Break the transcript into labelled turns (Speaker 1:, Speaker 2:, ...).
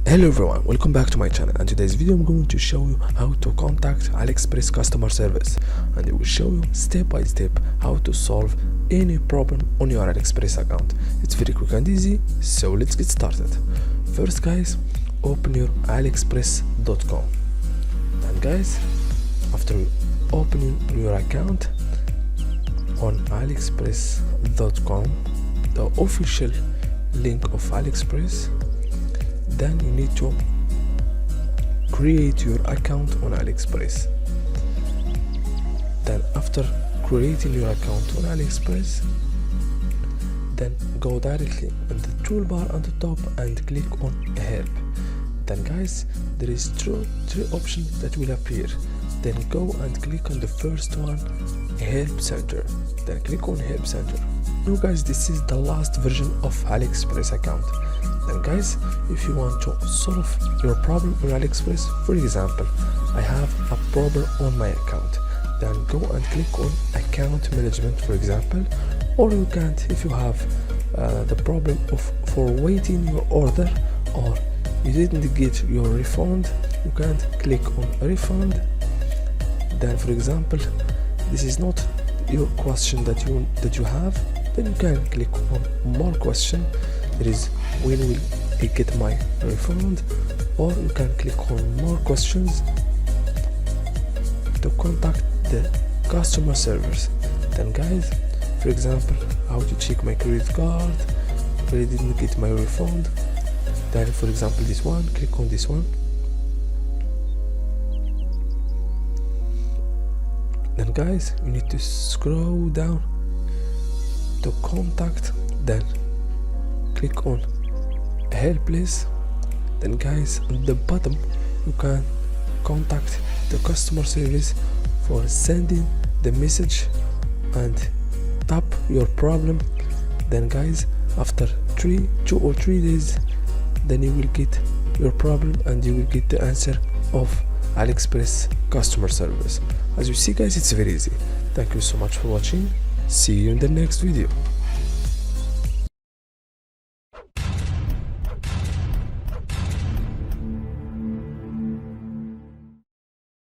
Speaker 1: Hello everyone, welcome back to my channel, and today's video I'm going to show you how to contact AliExpress customer service, and I will show you step by step how to solve any problem on your AliExpress account. It's very quick and easy, so let's get started. First guys, open your aliexpress.com, and guys, after opening your account on aliexpress.com, the official link of AliExpress, then you need to create your account on AliExpress. Then after creating your account on AliExpress, then go directly in the toolbar on the top and click on help. Then guys, there is three options that will appear. Then go and click on the first one, help center. Then click on help center. Now guys, this is the last version of AliExpress account. Then guys, if you want to solve your problem on AliExpress, for example, I have a problem on my account, then go and click on account management, for example. Or you can't, if you have the problem for waiting your order, or you didn't get your refund, you can't click on refund. Then for example, this is not your question that you have, then you can click on more question. There is when will I get my refund, or you can click on more questions to contact the customer service. Then guys, for example, how to check my credit card, if I didn't get my refund. Then for example this one, click on this one. Then guys, you need to scroll down to contact, then click on helpless. Then guys, on the bottom you can contact the customer service for sending the message and tap your problem. Then guys, after 2 or 3 days, then you will get your problem and you will get the answer of AliExpress customer service. As you see guys, it's very easy. Thank you so much for watching. See you in the next video.